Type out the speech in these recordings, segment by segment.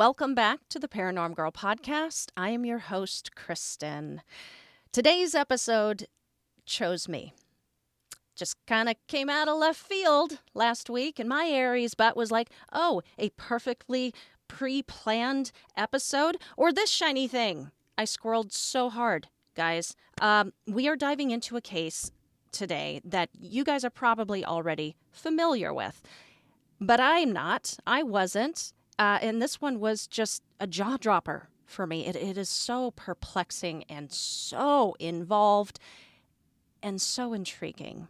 Welcome back to the Paranorm Girl podcast. I am your host, Kristen. Today's episode chose me. Just kind of came out of left field last week, and my Aries butt was like, oh, a perfectly pre-planned episode? Or this shiny thing? I squirreled so hard, guys. We are diving into a case today that you guys are probably already familiar with. But I'm not. I wasn't. And this one was just a jaw dropper for me. It is so perplexing and so involved and so intriguing.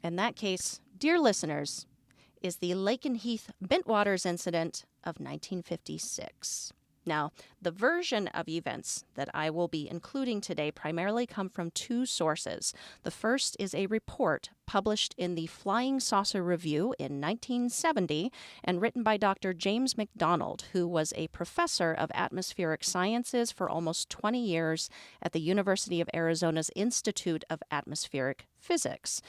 And that case, dear listeners, is the LAKENHEATH BENTWATERS incident of 1956. Now, the version of events that I will be including today primarily come from two sources. The first is a report published in the Flying Saucer Review in 1970 and written by Dr. James McDonald, who was a professor of atmospheric sciences for almost 20 years at the University of Arizona's Institute of Atmospheric Physics.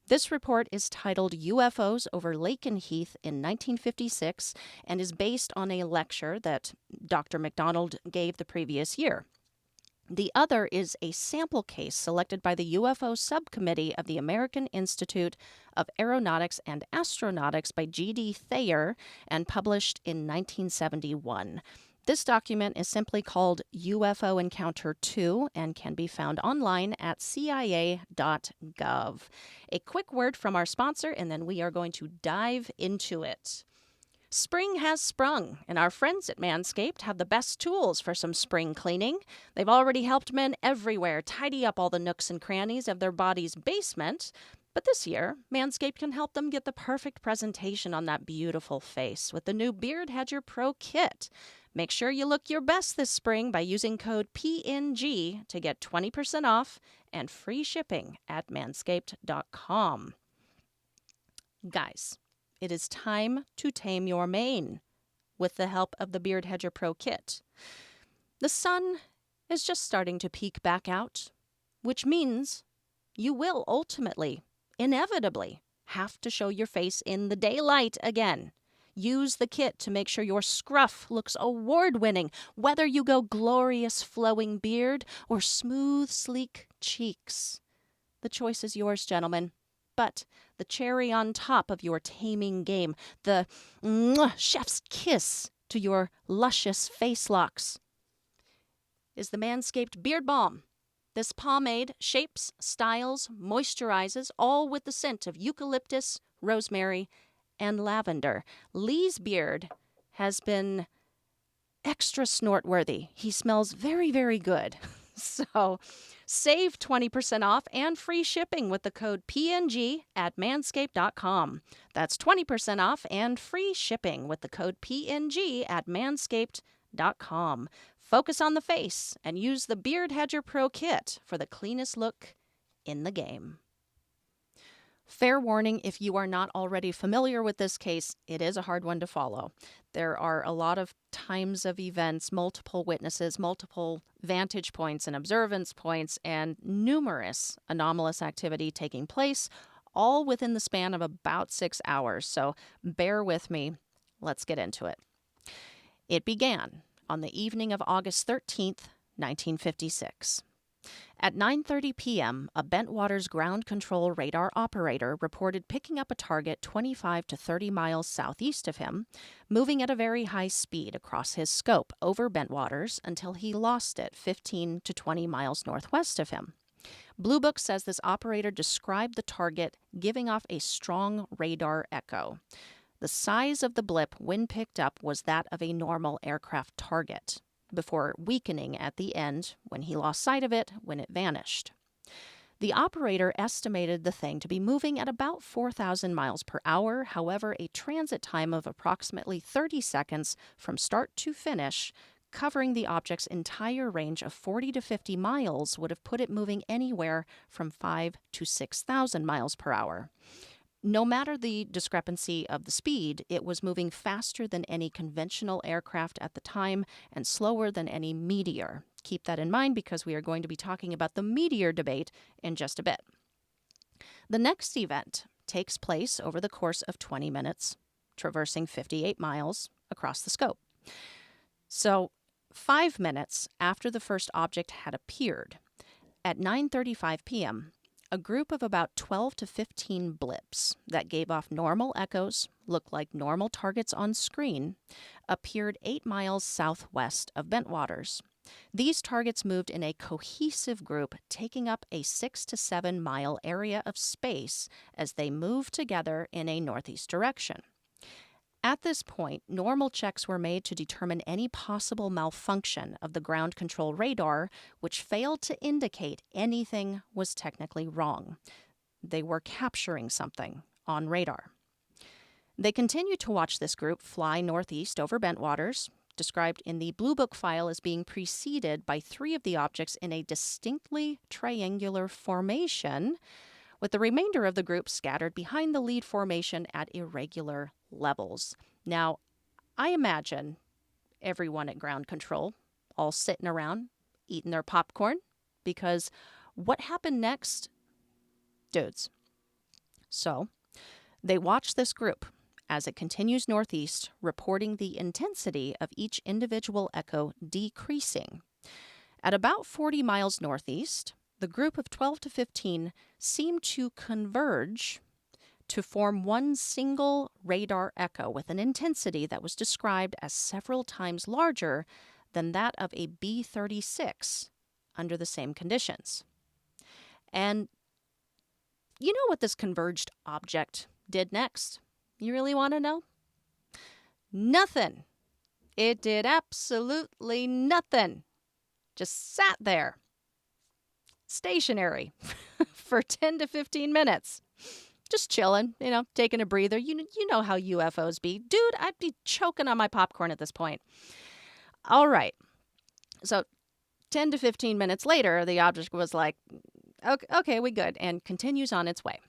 This report is titled UFOs over Lakenheath in 1956 and is based on a lecture that Dr. McDonald gave the previous year. The other is a sample case selected by the UFO Subcommittee of the American Institute of Aeronautics and Astronautics by G.D. Thayer and published in 1971. This document is simply called UFO Encounter 2 and can be found online at cia.gov. A quick word from our sponsor, and then we are going to dive into it. Spring has sprung, and our friends at Manscaped have the best tools for some spring cleaning. They've already helped men everywhere tidy up all the nooks and crannies of their body's basement. But this year, Manscaped can help them get the perfect presentation on that beautiful face with the new Beard Hedger Pro Kit. Make sure you look your best this spring by using code PNG to get 20% off and free shipping at manscaped.com. Guys, it is time to tame your mane with the help of the Beard Hedger Pro Kit. The sun is just starting to peek back out, which means you will ultimately, inevitably, have to show your face in the daylight again. Use the kit to make sure your scruff looks award-winning, whether you go glorious flowing beard or smooth, sleek cheeks. The choice is yours, gentlemen. But the cherry on top of your taming game, the chef's kiss to your luscious face locks, is the Manscaped Beard Balm. This pomade shapes, styles, moisturizes, all with the scent of eucalyptus, rosemary, and lavender. Lee's beard has been extra snort-worthy. He smells very, very good. So save 20% off and free shipping with the code PNG at manscaped.com. That's 20% off and free shipping with the code PNG at manscaped.com. Focus on the face and use the Beard Hedger Pro Kit for the cleanest look in the game. Fair warning, if you are not already familiar with this case, it is a hard one to follow. There are a lot of times of events, multiple witnesses, multiple vantage points and observance points, and numerous anomalous activity taking place, all within the span of about 6 hours. So bear with me. Let's get into it. It began on the evening of August 13th, 1956. At 9:30 p.m., a Bentwaters ground control radar operator reported picking up a target 25 to 30 miles southeast of him, moving at a very high speed across his scope over Bentwaters until he lost it 15 to 20 miles northwest of him. Blue Book says this operator described the target giving off a strong radar echo. The size of the blip when picked up was that of a normal aircraft target, before weakening at the end when he lost sight of it when it vanished. The operator estimated the thing to be moving at about 4,000 miles per hour. However, a transit time of approximately 30 seconds from start to finish, covering the object's entire range of 40 to 50 miles, would have put it moving anywhere from 5,000 to 6,000 miles per hour. No matter the discrepancy of the speed, it was moving faster than any conventional aircraft at the time and slower than any meteor. Keep that in mind because we are going to be talking about the meteor debate in just a bit. The next event takes place over the course of 20 minutes, traversing 58 miles across the scope. So, 5 minutes after the first object had appeared, at 9:35 p.m., a group of about 12 to 15 blips that gave off normal echoes, looked like normal targets on screen, appeared 8 miles southwest of Bentwaters. These targets moved in a cohesive group, taking up a 6 to 7 mile area of space as they moved together in a northeast direction. At this point, normal checks were made to determine any possible malfunction of the ground control radar, which failed to indicate anything was technically wrong. They were capturing something on radar. They continued to watch this group fly northeast over Bentwaters, described in the Blue Book file as being preceded by 3 of the objects in a distinctly triangular formation, with the remainder of the group scattered behind the lead formation at irregular levels. Now, I imagine everyone at ground control all sitting around eating their popcorn, because what happened next, dudes? So, they watch this group as it continues northeast, reporting the intensity of each individual echo decreasing. At about 40 miles northeast, the group of 12 to 15 seemed to converge to form one single radar echo with an intensity that was described as several times larger than that of a B-36 under the same conditions. And you know what this converged object did next? You really want to know? Nothing. It did absolutely nothing. Just sat there, stationary, for 10 to 15 minutes. Just chilling, taking a breather. You know how UFOs be. Dude, I'd be choking on my popcorn at this point. All right. So 10 to 15 minutes later, the object was like, okay, we good, and continues on its way.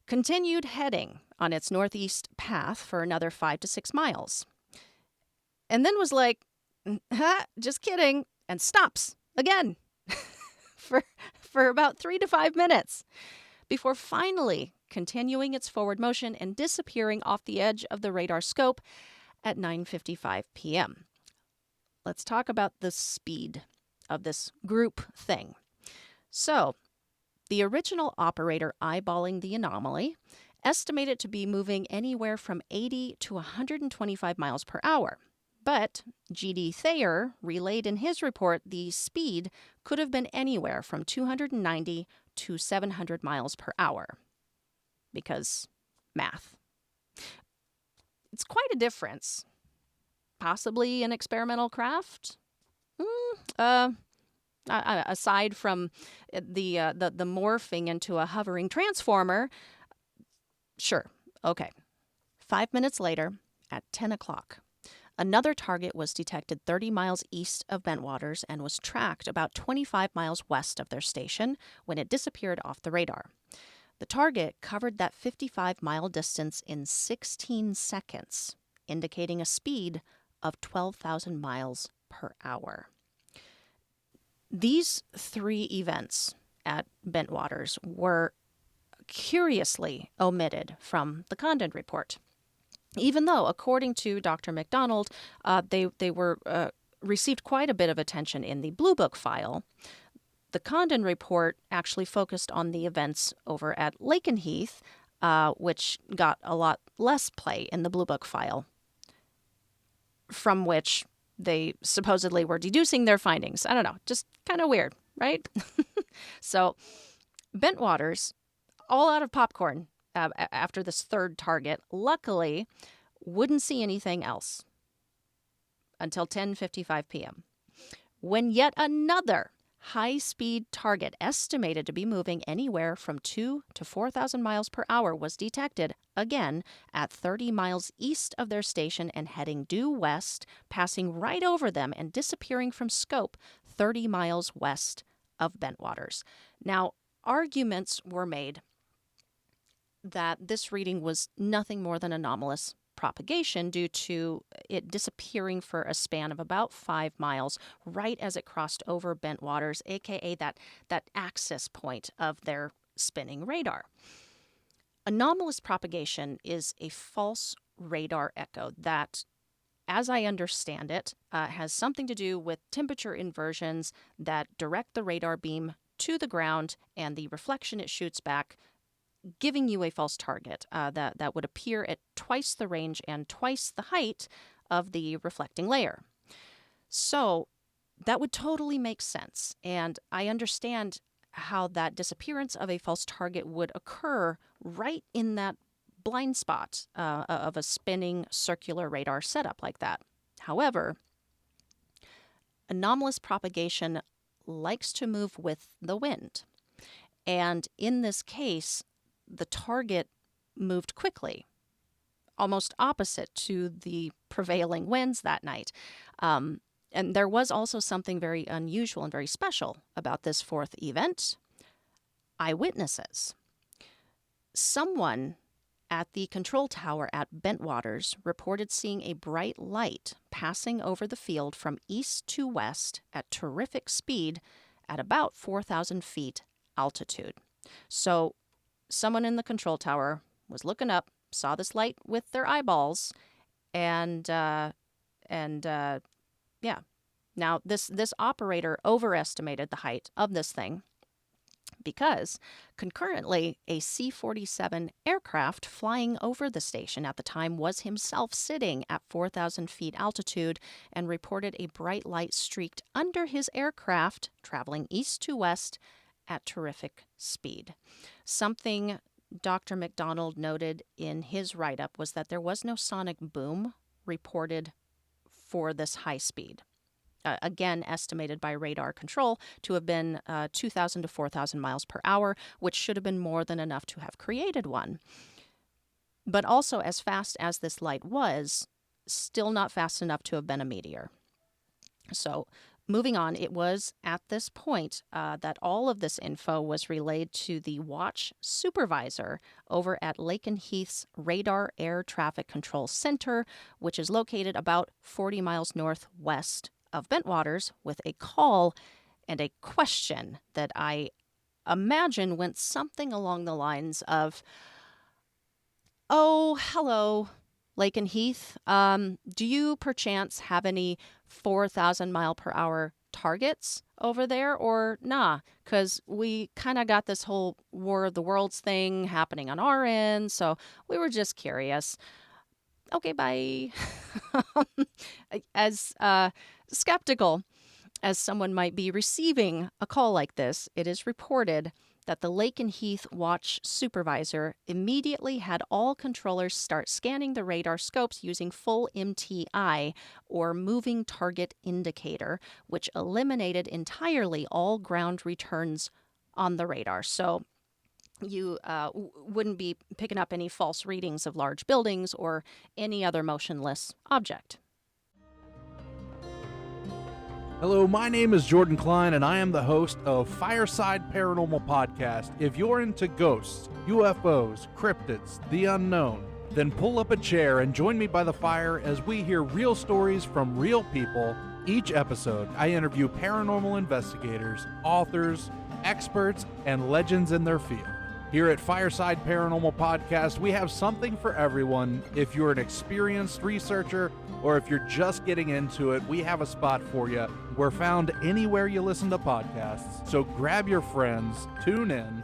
Continued heading on its northeast path for another 5 to 6 miles. And then was like, just kidding, and stops again for about 3 to 5 minutes before finally continuing its forward motion and disappearing off the edge of the radar scope at 9:55 p.m. Let's talk about the speed of this group thing. So, the original operator eyeballing the anomaly estimated it to be moving anywhere from 80 to 125 miles per hour. But G.D. Thayer relayed in his report the speed could have been anywhere from 290 to 700 miles per hour. Because math. It's quite a difference. Possibly an experimental craft? Aside from the morphing into a hovering transformer, sure, okay. 5 minutes later, at 10 o'clock, another target was detected 30 miles east of Bentwaters and was tracked about 25 miles west of their station when it disappeared off the radar. The target covered that 55-mile distance in 16 seconds, indicating a speed of 12,000 miles per hour. These 3 events at Bentwaters were curiously omitted from the Condon report, even though, according to Dr. McDonald, they were received quite a bit of attention in the Blue Book file. The Condon report actually focused on the events over at Lakenheath, which got a lot less play in the Blue Book file, from which they supposedly were deducing their findings. I don't know, just kind of weird, right? So, Bentwaters, all out of popcorn after this third target, luckily wouldn't see anything else until 10:55 p.m. when yet another high-speed target estimated to be moving anywhere from 2,000 to 4,000 miles per hour was detected, again, at 30 miles east of their station and heading due west, passing right over them and disappearing from scope 30 miles west of Bentwaters. Now, arguments were made that this reading was nothing more than anomalous propagation due to it disappearing for a span of about 5 miles right as it crossed over Bentwaters, aka that axis point of their spinning radar. Anomalous propagation is a false radar echo that as I understand it, has something to do with temperature inversions that direct the radar beam to the ground, and the reflection it shoots back, giving you a false target that would appear at twice the range and twice the height of the reflecting layer. So that would totally make sense, and I understand how that disappearance of a false target would occur right in that blind spot of a spinning circular radar setup like that. However, anomalous propagation likes to move with the wind. And in this case, the target moved quickly, almost opposite to the prevailing winds that night. And there was also something very unusual and very special about this fourth event: eyewitnesses. Someone at the control tower at BENTWATERS reported seeing a bright light passing over the field from east to west at terrific speed at about 4,000 feet altitude. So someone in the control tower was looking up, saw this light with their eyeballs, and yeah. Now, this operator overestimated the height of this thing, because concurrently a C-47 aircraft flying over the station at the time was himself sitting at 4,000 feet altitude and reported a bright light streaked under his aircraft traveling east to west at terrific speed. Something Dr. McDonald noted in his write-up was that there was no sonic boom reported for this high speed. Again, estimated by radar control to have been 2,000 to 4,000 miles per hour, which should have been more than enough to have created one. But also, as fast as this light was, still not fast enough to have been a meteor. So, moving on, it was at this point that all of this info was relayed to the watch supervisor over at Lakenheath's Radar Air Traffic Control Center, which is located about 40 miles northwest of BENTWATERS, with a call and a question that I imagine went something along the lines of, "Oh, hello, Lakenheath. Do you perchance have any 4,000 mile per hour targets over there, or nah? Because we kind of got this whole War of the Worlds thing happening on our end, so we were just curious." Okay, bye. As skeptical as someone might be receiving a call like this, it is reported that the Lakenheath watch supervisor immediately had all controllers start scanning the radar scopes using full MTI, or moving target indicator, which eliminated entirely all ground returns on the radar. So you wouldn't be picking up any false readings of large buildings or any other motionless object. Hello, my name is Jordan Klein, and I am the host of Fireside Paranormal Podcast. If you're into ghosts, UFOs, cryptids, the unknown, then pull up a chair and join me by the fire as we hear real stories from real people. Each episode, I interview paranormal investigators, authors, experts, and legends in their field. Here at Fireside Paranormal Podcast, we have something for everyone. If you're an experienced researcher or if you're just getting into it, we have a spot for you. We're found anywhere you listen to podcasts, so grab your friends, tune in,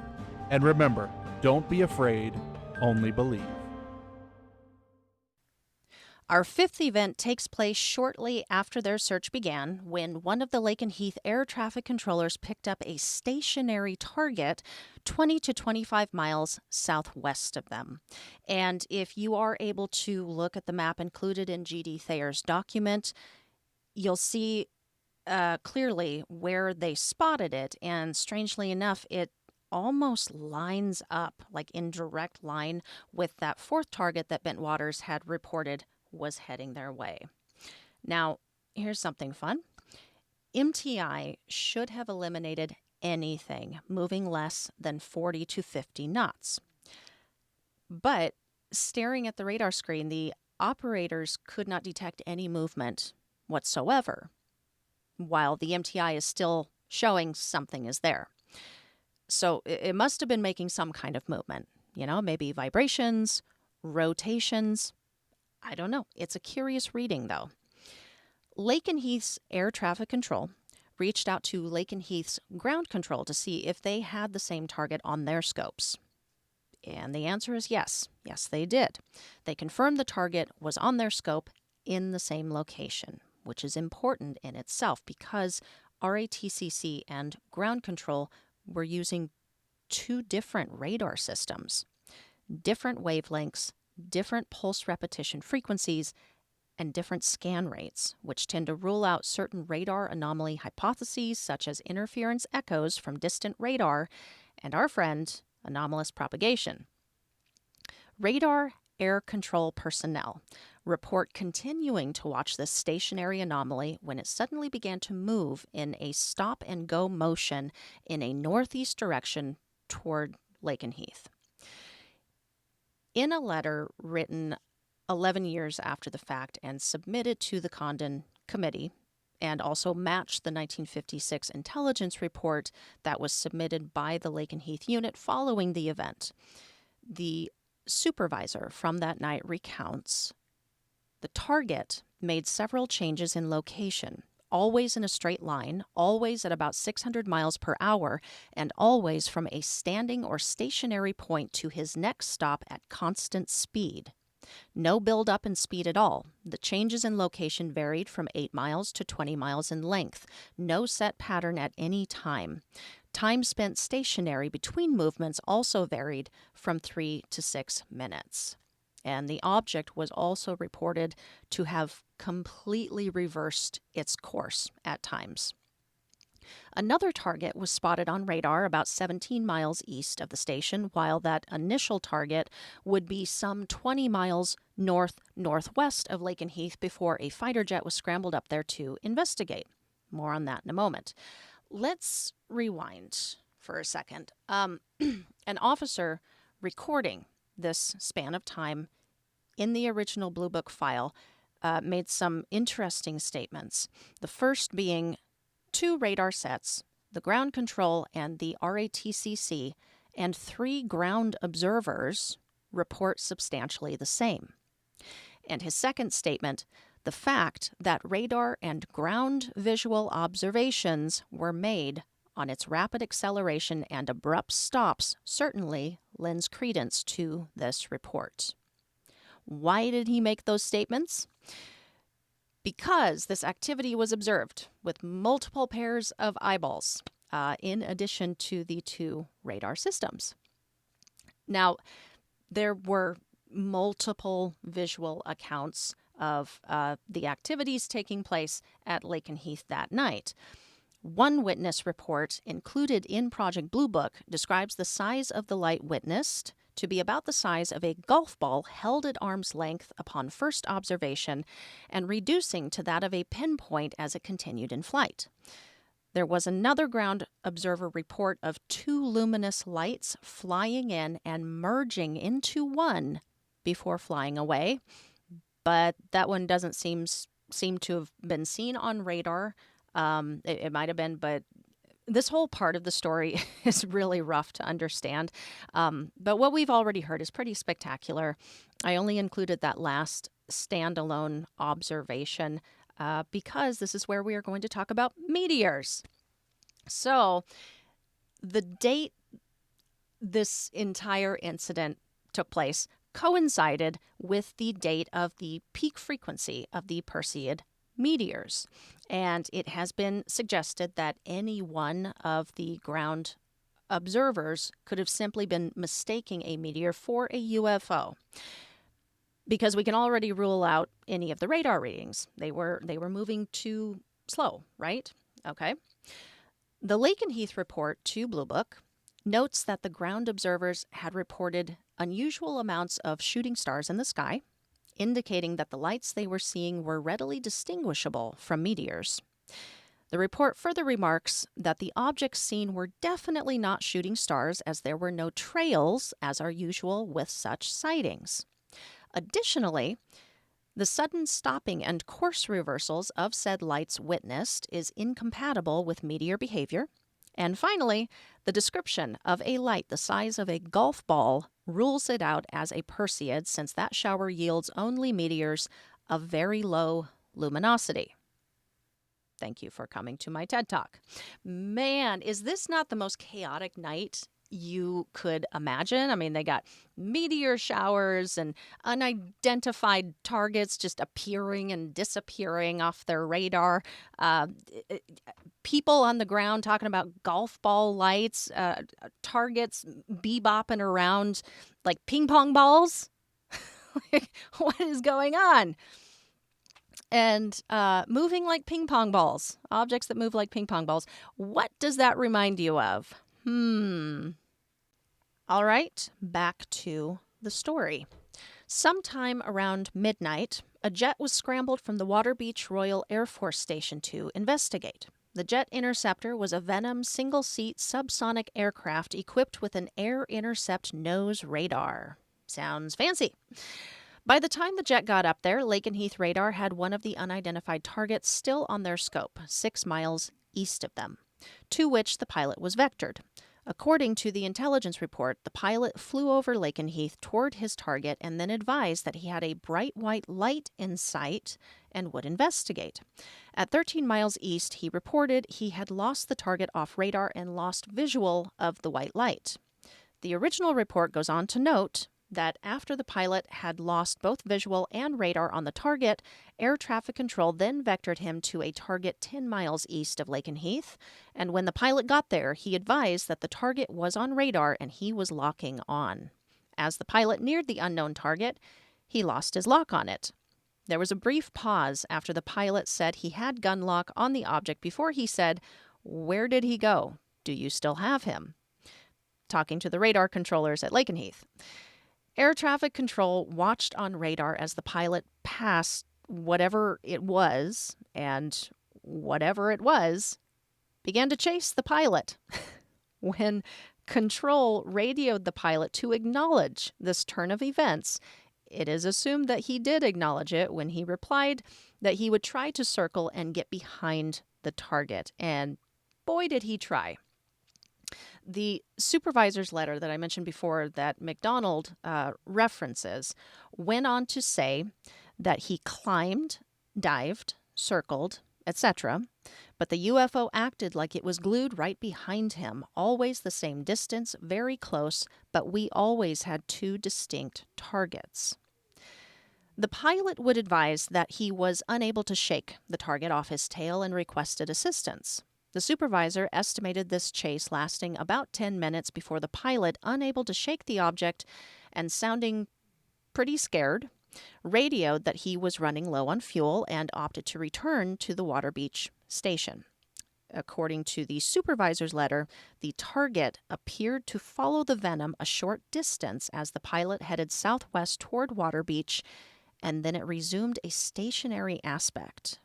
and remember, don't be afraid, only believe. Our fifth event takes place shortly after their search began, when one of the Lakenheath air traffic controllers picked up a stationary target 20 to 25 miles southwest of them. And if you are able to look at the map included in G.D. Thayer's document, you'll see clearly where they spotted it, and strangely enough, it almost lines up, like in direct line, with that fourth target that BENTWATERS had reported was heading their way. Now, here's something fun. MTI should have eliminated anything moving less than 40 to 50 knots. But staring at the radar screen, the operators could not detect any movement whatsoever, while the MTI is still showing something is there. So it must have been making some kind of movement, maybe vibrations, rotations. I don't know. It's a curious reading, though. Lakenheath's air traffic control reached out to Lakenheath's ground control to see if they had the same target on their scopes. And the answer is yes. Yes, they did. They confirmed the target was on their scope in the same location, which is important in itself because RATCC and ground control were using two different radar systems, different wavelengths, different pulse repetition frequencies, and different scan rates, which tend to rule out certain radar anomaly hypotheses such as interference echoes from distant radar and our friend, anomalous propagation. Radar air control personnel report continuing to watch this stationary anomaly when it suddenly began to move in a stop-and-go motion in a northeast direction toward Lakenheath. In a letter written 11 years after the fact and submitted to the Condon Committee, and also matched the 1956 intelligence report that was submitted by the Lakenheath unit following the event, the supervisor from that night recounts the target made several changes in location, always in a straight line, always at about 600 miles per hour, and always from a standing or stationary point to his next stop at constant speed. No build-up in speed at all. The changes in location varied from 8 miles to 20 miles in length. No set pattern at any time. Time spent stationary between movements also varied from 3 to 6 minutes. And the object was also reported to have completely reversed its course at times. Another target was spotted on radar about 17 miles east of the station, while that initial target would be some 20 miles north-northwest of Lakenheath before a fighter jet was scrambled up there to investigate. More on that in a moment. Let's rewind for a second. An officer recording this span of time in the original Blue Book file made some interesting statements. The first being 2 radar sets, the ground control and the RATCC, and 3 ground observers report substantially the same. And his second statement, the fact that radar and ground visual observations were made on its rapid acceleration and abrupt stops certainly lends credence to this report. Why did he make those statements? Because this activity was observed with multiple pairs of eyeballs, in addition to the 2 radar systems. Now, there were multiple visual accounts of the activities taking place at Lakenheath that night. One witness report included in Project Blue Book describes the size of the light witnessed to be about the size of a golf ball held at arm's length upon first observation and reducing to that of a pinpoint as it continued in flight. There was another ground observer report of 2 luminous lights flying in and merging into one before flying away, but that one doesn't seem to have been seen on radar. It might have been, but this whole part of the story is really rough to understand. But what we've already heard is pretty spectacular. I only included that last standalone observation because this is where we are going to talk about meteors. So the date this entire incident took place coincided with the date of the peak frequency of the Perseid Meteors. And it has been suggested that any one of the ground observers could have simply been mistaking a meteor for a UFO. Because we can already rule out any of the radar readings. They were moving too slow, right? Okay. The Lakenheath report to Blue Book notes that the ground observers had reported unusual amounts of shooting stars in the sky, indicating that the lights they were seeing were readily distinguishable from meteors. The report further remarks that the objects seen were definitely not shooting stars, as there were no trails, as are usual with such sightings. Additionally, the sudden stopping and course reversals of said lights witnessed is incompatible with meteor behavior. And finally, the description of a light the size of a golf ball rules it out as a Perseid since that shower yields only meteors of very low luminosity. Thank you for coming to my TED Talk. Man, is this not the most chaotic night you could imagine? I mean, they got meteor showers and unidentified targets just appearing and disappearing off their radar. People on the ground talking about golf ball lights, targets bebopping around like ping pong balls. What is going on? And moving like ping pong balls, objects that move like ping pong balls. What does that remind you of? All right, back to the story. Sometime around midnight, a jet was scrambled from the Water Beach Royal Air Force Station to investigate. The jet interceptor was a Venom single-seat subsonic aircraft equipped with an air intercept nose radar. Sounds fancy. By the time the jet got up there, Lakenheath radar had one of the unidentified targets still on their scope, 6 miles east of them, to which the pilot was vectored. According to the intelligence report, the pilot flew over Lakenheath toward his target and then advised that he had a bright white light in sight and would investigate. At 13 miles east, he reported he had lost the target off radar and lost visual of the white light. The original report goes on to note that after the pilot had lost both visual and radar on the target, air traffic control then vectored him to a target 10 miles east of Lakenheath, and when the pilot got there, he advised that the target was on radar and he was locking on. As the pilot neared the unknown target, he lost his lock on it. There was a brief pause after the pilot said he had gun lock on the object before he said, "Where did he go? Do you still have him?" Talking to the radar controllers at Lakenheath. Air traffic control watched on radar as the pilot passed whatever it was, and whatever it was began to chase the pilot. When control radioed the pilot to acknowledge this turn of events, it is assumed that he did acknowledge it when he replied that he would try to circle and get behind the target. And boy, did he try. The supervisor's letter that I mentioned before that McDonald references went on to say that he climbed, dived, circled, etc., but the UFO acted like it was glued right behind him, always the same distance, very close, but we always had 2 distinct targets. The pilot would advise that he was unable to shake the target off his tail and requested assistance. The supervisor estimated this chase lasting about 10 minutes before the pilot, unable to shake the object and sounding pretty scared, radioed that he was running low on fuel and opted to return to the Water Beach station. According to the supervisor's letter, the target appeared to follow the Venom a short distance as the pilot headed southwest toward Water Beach, and then it resumed a stationary aspect.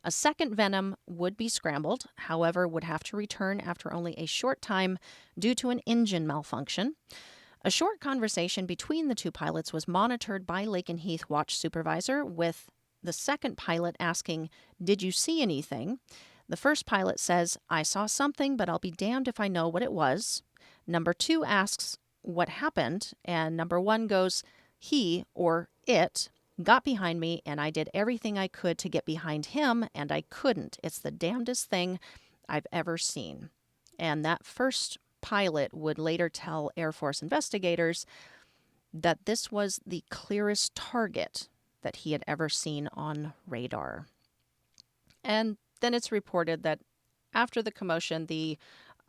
A second Venom would be scrambled, however, would have to return after only a short time due to an engine malfunction. A short conversation between the 2 pilots was monitored by Lakenheath watch supervisor, with the second pilot asking, "Did you see anything?" The first pilot says, "I saw something, but I'll be damned if I know what it was." Number 2 asks, "What happened?" And number 1 goes, "He, or it, got behind me, and I did everything I could to get behind him, and I couldn't. It's the damnedest thing I've ever seen." And that first pilot would later tell Air Force investigators that this was the clearest target that he had ever seen on radar. And then it's reported that after the commotion, the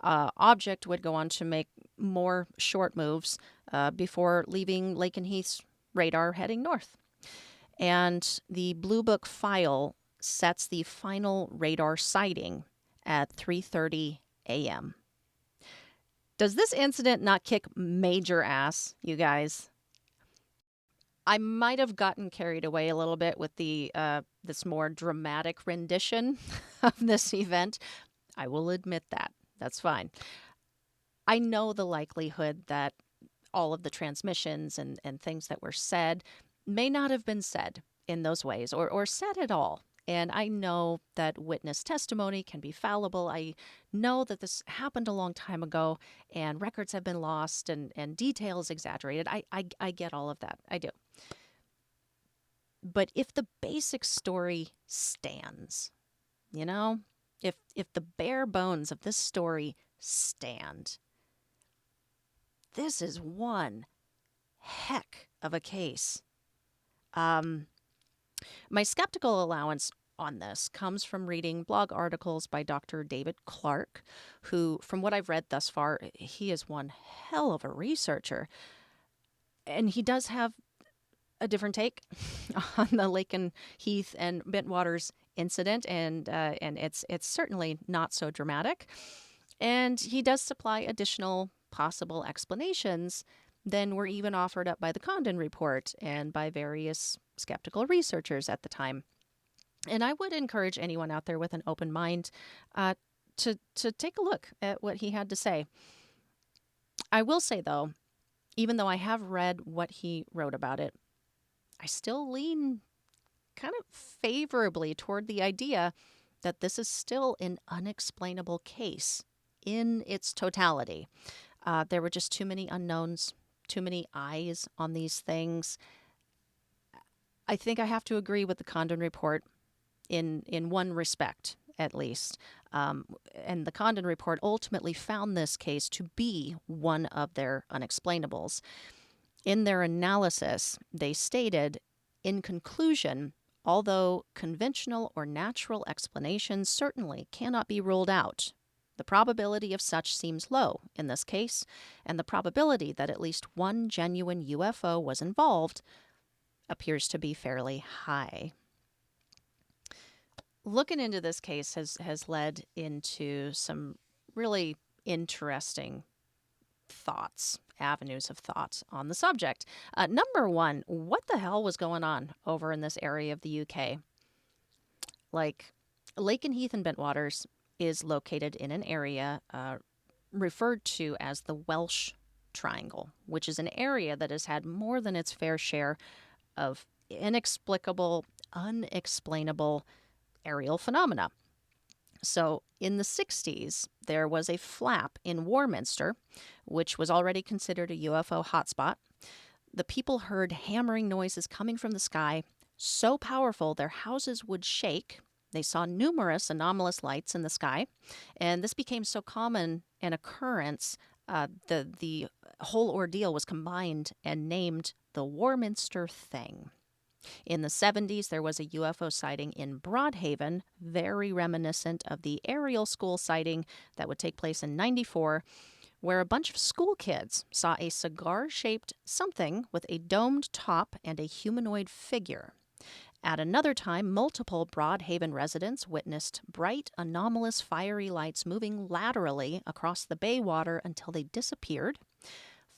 object would go on to make more short moves before leaving Lakenheath's radar heading north. And the Blue Book file sets the final radar sighting at 3:30 a.m. Does this incident not kick major ass, you guys? I might have gotten carried away a little bit with the this more dramatic rendition of this event. I will admit that. That's fine. I know the likelihood that all of the transmissions and things that were said may not have been said in those ways or said at all. And I know that witness testimony can be fallible. I know that this happened a long time ago and records have been lost and details exaggerated. I get all of that. I do. But if the basic story stands, you know, if the bare bones of this story stand, this is one heck of a case. My skeptical allowance on this comes from reading blog articles by Dr. David Clark, who, from what I've read thus far, he is one hell of a researcher. And he does have a different take on the Lakenheath and Bentwaters incident, and it's certainly not so dramatic. And he does supply additional possible explanations than were even offered up by the Condon report and by various skeptical researchers at the time. And I would encourage anyone out there with an open mind to take a look at what he had to say. I will say, though, even though I have read what he wrote about it, I still lean kind of favorably toward the idea that this is still an unexplainable case in its totality. There were just too many unknowns, too many eyes on these things. I think I have to agree with the Condon report in one respect, at least. And the Condon report ultimately found this case to be one of their unexplainables. In their analysis, they stated, in conclusion, although conventional or natural explanations certainly cannot be ruled out, the probability of such seems low in this case, and the probability that at least one genuine UFO was involved appears to be fairly high. Looking into this case has led into some really interesting thoughts, avenues of thought on the subject. Number one, what the hell was going on over in this area of the UK? Like, Lakenheath and Bentwaters is located in an area referred to as the Welsh Triangle, which is an area that has had more than its fair share of inexplicable, unexplainable aerial phenomena. So in the 60s, there was a flap in Warminster, which was already considered a UFO hotspot. The people heard hammering noises coming from the sky, so powerful their houses would shake. They saw numerous anomalous lights in the sky, and this became so common an occurrence, the whole ordeal was combined and named the Warminster Thing. In the 70s, there was a UFO sighting in Broadhaven, very reminiscent of the aerial school sighting that would take place in 94, where a bunch of school kids saw a cigar-shaped something with a domed top and a humanoid figure. At another time, multiple Broadhaven residents witnessed bright, anomalous, fiery lights moving laterally across the bay water until they disappeared.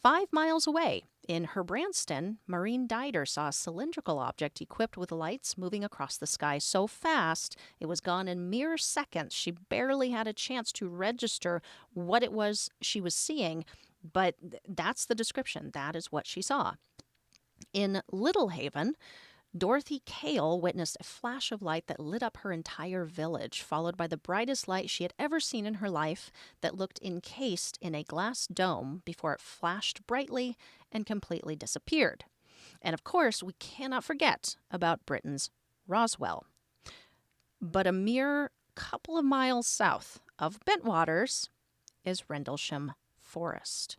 5 miles away, in Herbranston, Maureen Dider saw a cylindrical object equipped with lights moving across the sky so fast it was gone in mere seconds. She barely had a chance to register what it was she was seeing, but that's the description. That is what she saw. In Littlehaven, Dorothy Cale witnessed a flash of light that lit up her entire village, followed by the brightest light she had ever seen in her life that looked encased in a glass dome before it flashed brightly and completely disappeared. And of course, we cannot forget about Britain's Roswell. But a mere couple of miles south of Bentwaters is Rendlesham Forest.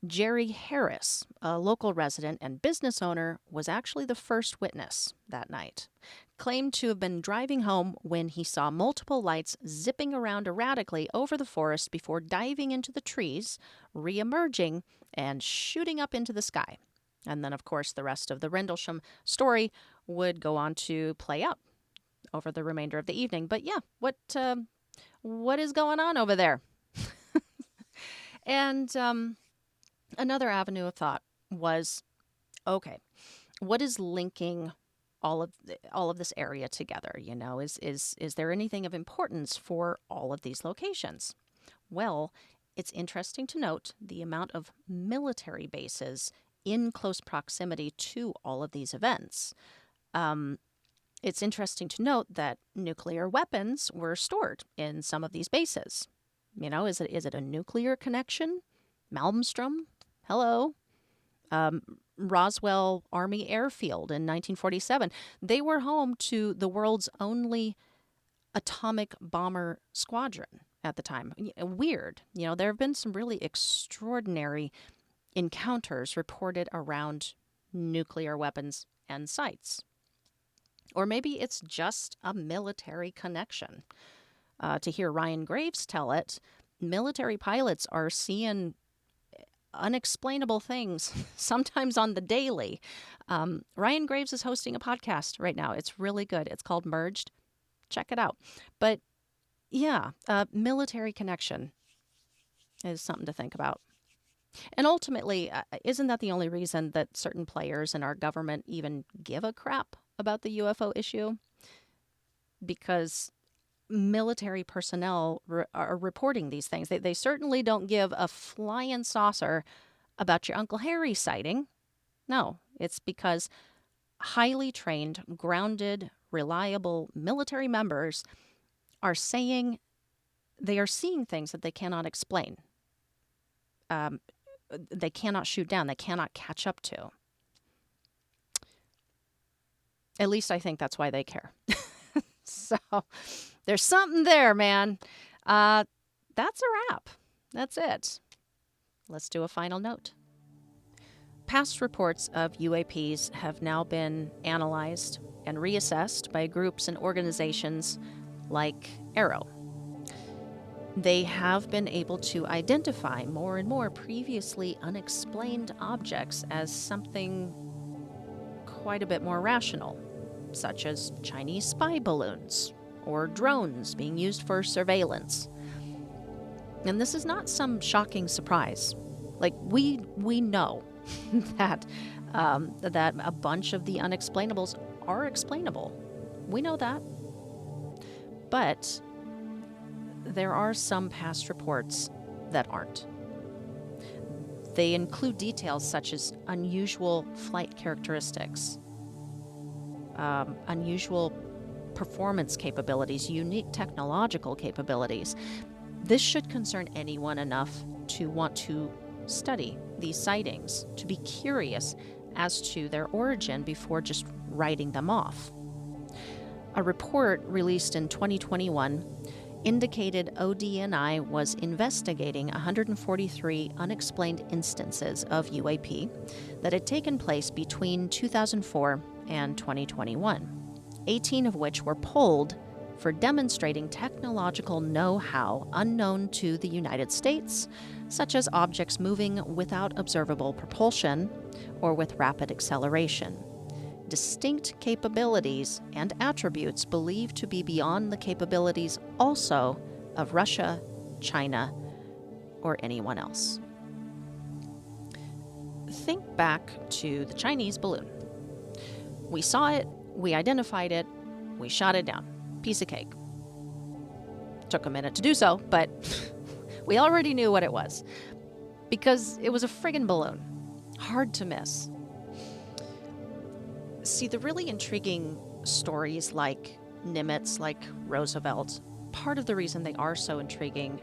Jerry Harris, a local resident and business owner, was actually the first witness that night. Claimed to have been driving home when he saw multiple lights zipping around erratically over the forest before diving into the trees, re-emerging, and shooting up into the sky. And then, of course, the rest of the Rendlesham story would go on to play out over the remainder of the evening. But yeah, what is going on over there? And another avenue of thought was, okay, what is linking all of this area together? You know, is there anything of importance for all of these locations? Well, it's interesting to note the amount of military bases in close proximity to all of these events. It's interesting to note that nuclear weapons were stored in some of these bases. Is it a nuclear connection? Malmstrom? Hello. Roswell Army Airfield in 1947. They were home to the world's only atomic bomber squadron at the time. Weird. There have been some really extraordinary encounters reported around nuclear weapons and sites. Or maybe it's just a military connection. To hear Ryan Graves tell it, military pilots are seeing unexplainable things, sometimes on the daily. Ryan Graves is hosting a podcast right now. It's really good. It's called Merged. Check it out. But yeah, military connection is something to think about. And ultimately, isn't that the only reason that certain players in our government even give a crap about the UFO issue? Because military personnel are reporting these things. They certainly don't give a flying saucer about your Uncle Harry sighting. No, it's because highly trained, grounded, reliable military members are saying they are seeing things that they cannot explain. They cannot shoot down. They cannot catch up to. At least I think that's why they care. So there's something there, man. That's a wrap. That's it. Let's do a final note. Past reports of UAPs have now been analyzed and reassessed by groups and organizations like AARO. They have been able to identify more and more previously unexplained objects as something quite a bit more rational, such as Chinese spy balloons or drones being used for surveillance. And this is not some shocking surprise. Like, we know that a bunch of the unexplainables are explainable. We know that. But there are some past reports that aren't. They include details such as unusual flight characteristics, unusual performance capabilities, unique technological capabilities. This should concern anyone enough to want to study these sightings, to be curious as to their origin before just writing them off. A report released in 2021 indicated ODNI was investigating 143 unexplained instances of UAP that had taken place between 2004 and 2021, 18 of which were pulled for demonstrating technological know-how unknown to the United States, such as objects moving without observable propulsion or with rapid acceleration. Distinct capabilities and attributes believed to be beyond the capabilities also of Russia, China, or anyone else. Think back to the Chinese balloon. We saw it, we identified it, we shot it down. Piece of cake. Took a minute to do so, but we already knew what it was. Because it was a friggin' balloon. Hard to miss. See, the really intriguing stories like Nimitz, like Roosevelt, part of the reason they are so intriguing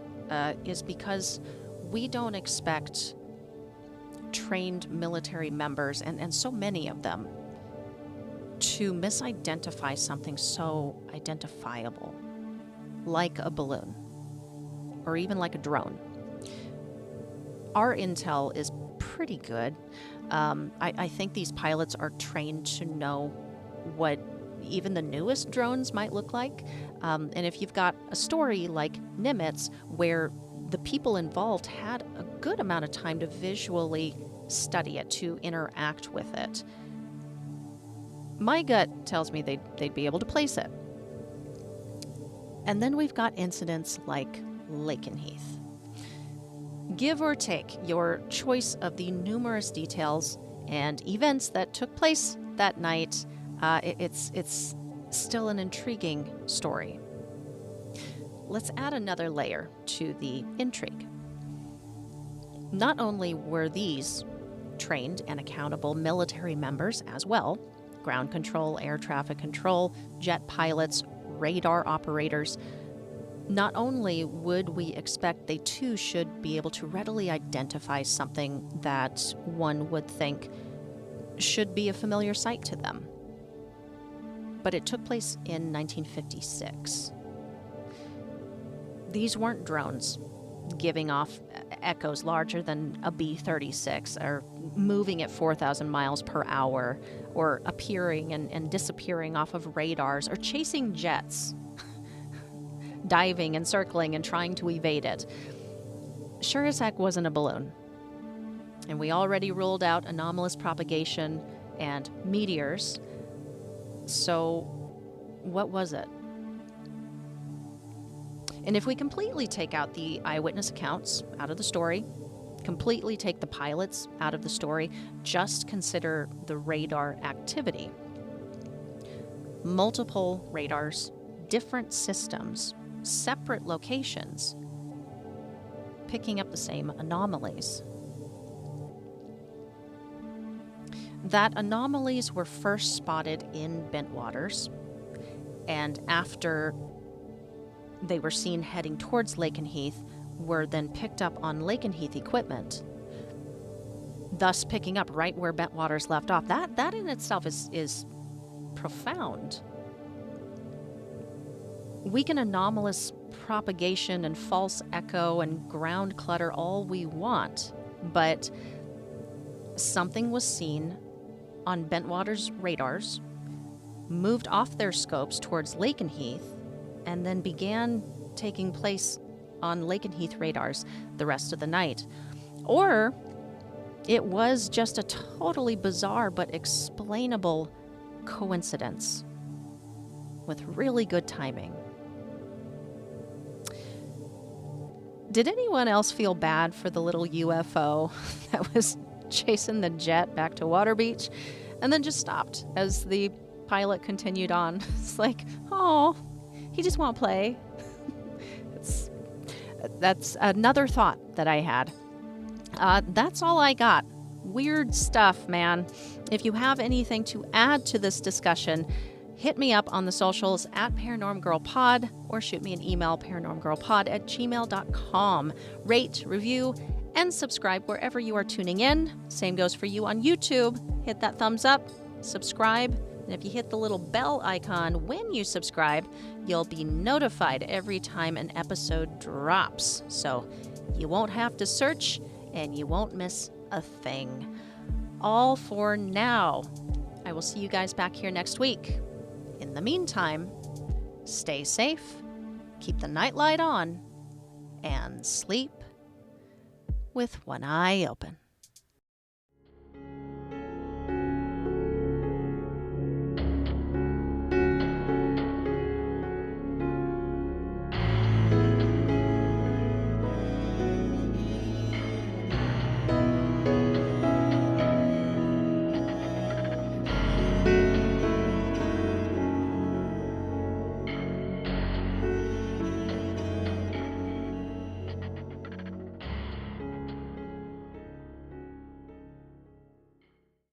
is because we don't expect trained military members, and so many of them, to misidentify something so identifiable, like a balloon, or even like a drone. Our intel is pretty good. I think these pilots are trained to know what even the newest drones might look like. And if you've got a story like Nimitz, where the people involved had a good amount of time to visually study it, to interact with it, my gut tells me they'd be able to place it. And then we've got incidents like Lakenheath. Give or take your choice of the numerous details and events that took place that night, it's still an intriguing story. Let's add another layer to the intrigue. Not only were these trained and accountable military members as well, ground control, air traffic control, jet pilots, radar operators. Not only would we expect they too should be able to readily identify something that one would think should be a familiar sight to them, but it took place in 1956. These weren't drones giving off echoes larger than a B-36 or moving at 4,000 miles per hour or appearing and disappearing off of radars or chasing jets, diving and circling and trying to evade it. Sure as heck wasn't a balloon. And we already ruled out anomalous propagation and meteors. So what was it? And if we completely take out the eyewitness accounts out of the story, completely take the pilots out of the story, just consider the radar activity. Multiple radars, different systems, separate locations, picking up the same anomalies. That anomalies were first spotted in Bentwaters, and after they were seen heading towards Lakenheath, were then picked up on Lakenheath equipment, thus picking up right where Bentwaters left off. That in itself is profound. We can anomalous propagation and false echo and ground clutter all we want, but something was seen on Bentwaters radars, moved off their scopes towards Lakenheath, and then began taking place on Lakenheath radars the rest of the night. Or it was just a totally bizarre but explainable coincidence with really good timing. Did anyone else feel bad for the little UFO that was chasing the jet back to Water Beach and then just stopped as the pilot continued on? It's like, oh, he just won't play. That's another thought that I had. That's all I got. Weird stuff, man. If you have anything to add to this discussion, hit me up on the socials at ParanormGirlPod or shoot me an email, paranormgirlpod@gmail.com. Rate, review, and subscribe wherever you are tuning in. Same goes for you on YouTube. Hit that thumbs up, subscribe, and if you hit the little bell icon when you subscribe, you'll be notified every time an episode drops. So you won't have to search and you won't miss a thing. All for now. I will see you guys back here next week. In the meantime, stay safe, keep the nightlight on, and sleep with one eye open.